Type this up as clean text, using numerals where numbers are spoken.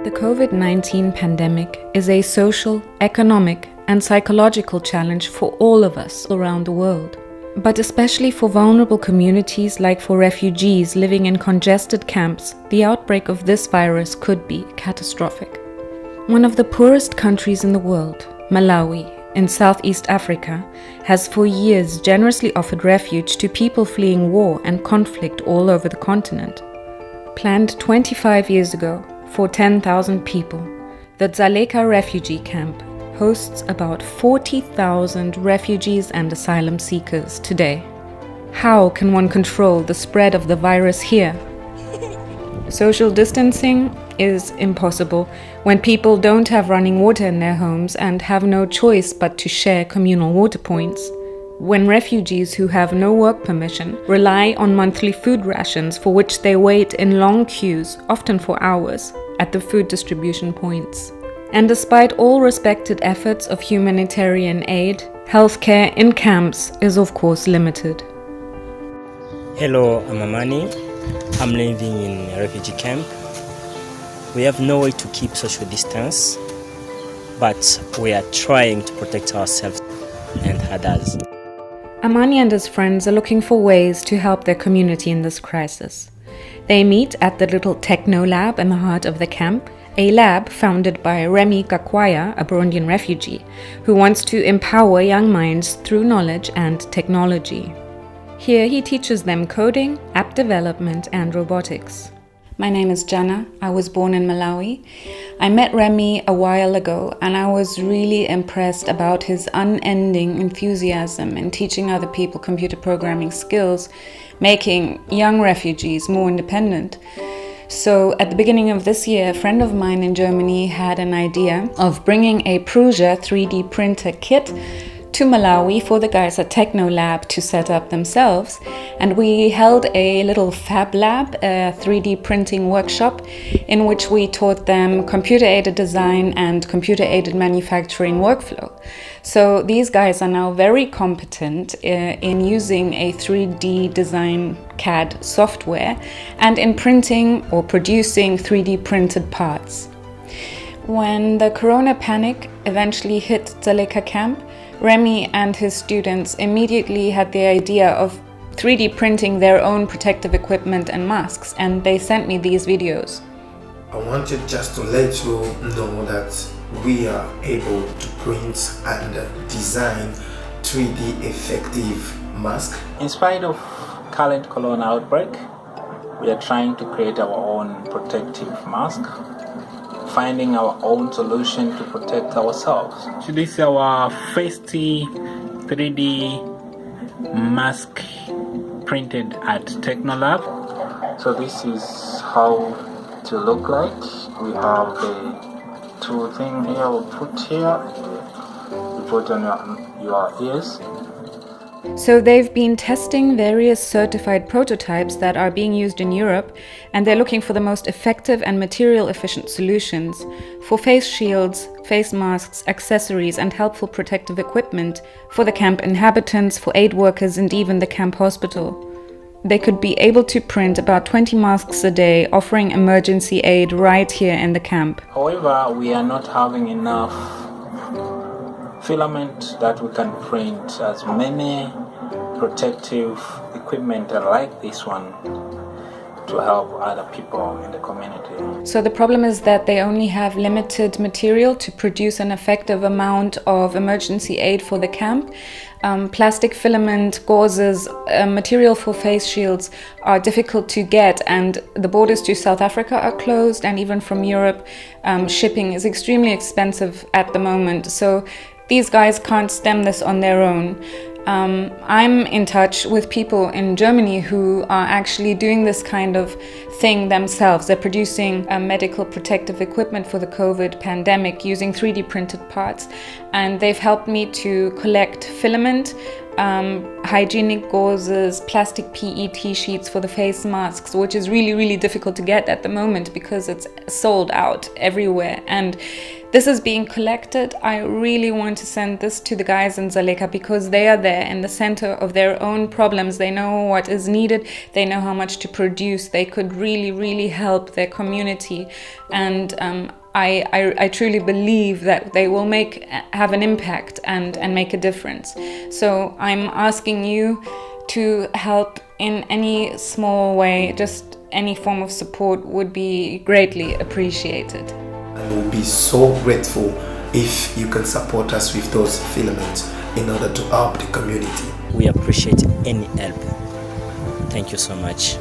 The COVID-19 pandemic is a social, economic, and psychological challenge for all of us around the world, but especially for vulnerable communities like for refugees living in congested camps, the outbreak of this virus could be catastrophic. One of the poorest countries in the world, Malawi, in Southeast Africa, has for years generously offered refuge to people fleeing war and conflict all over the continent. Planned 25 years ago for 10,000 people, the Dzaleka Refugee camp hosts about 40,000 refugees and asylum seekers today. How can one control the spread of the virus here? Social distancing is impossible when people don't have running water in their homes and have no choice but to share communal water points. When refugees who have no work permission rely on monthly food rations for which they wait in long queues, often for hours, at the food distribution points. And despite all respected efforts of humanitarian aid, healthcare in camps is of course limited. Hello, I'm Amani. I'm living in a refugee camp. We have no way to keep social distance, but we are trying to protect ourselves and others. Amani and his friends are looking for ways to help their community in this crisis. They meet at the little techno lab in the heart of the camp, a lab founded by Remy Gakwaya, a Burundian refugee, who wants to empower young minds through knowledge and technology. Here he teaches them coding, app development and robotics. My name is Jana. I was born in Malawi. I met Remy a while ago and I was really impressed about his unending enthusiasm in teaching other people computer programming skills, making young refugees more independent. So at the beginning of this year, a friend of mine in Germany had an idea of bringing a Prusa 3D printer kit to Malawi for the guys at Techno Lab to set up themselves, and we held a little fab lab, a 3D printing workshop in which we taught them computer-aided design and computer-aided manufacturing workflow. So these guys are now very competent in using a 3D design CAD software and in printing or producing 3D printed parts. When the corona panic eventually hit Dzaleka camp, Remy and his students immediately had the idea of 3D printing their own protective equipment and masks, and they sent me these videos. I wanted just to let you know that we are able to print and design 3D effective masks. In spite of current corona outbreak, we are trying to create our own protective mask, finding our own solution to protect ourselves. So this is our first 3D mask printed at Technolab. So this is how it will look like. We have the two things here we put here, you put on your ears. So they've been testing various certified prototypes that are being used in Europe, and they're looking for the most effective and material-efficient solutions for face shields, face masks, accessories and helpful protective equipment for the camp inhabitants, for aid workers and even the camp hospital. They could be able to print about 20 masks a day, offering emergency aid right here in the camp. However, we are not having enough filament that we can print as many protective equipment like this one to help other people in the community. So the problem is that they only have limited material to produce an effective amount of emergency aid for the camp. Plastic filament, gauzes, material for face shields are difficult to get, and the borders to South Africa are closed, and even from Europe, shipping is extremely expensive at the moment. So these guys can't stem this on their own. I'm in touch with people in Germany who are actually doing this kind of thing themselves. They're producing medical protective equipment for the COVID pandemic using 3D printed parts, and they've helped me to collect filament, hygienic gauzes, plastic PET sheets for the face masks, which is really, really difficult to get at the moment because it's sold out everywhere. And this is being collected, I really want to send this to the guys in Dzaleka, because they are there in the center of their own problems. They know what is needed, they know how much to produce, they could really help their community, and I truly believe that they will have an impact and make a difference. So I'm asking you to help in any small way. Just any form of support would be greatly appreciated. And we'll be so grateful if you can support us with those filaments in order to help the community. We appreciate any help. Thank you so much.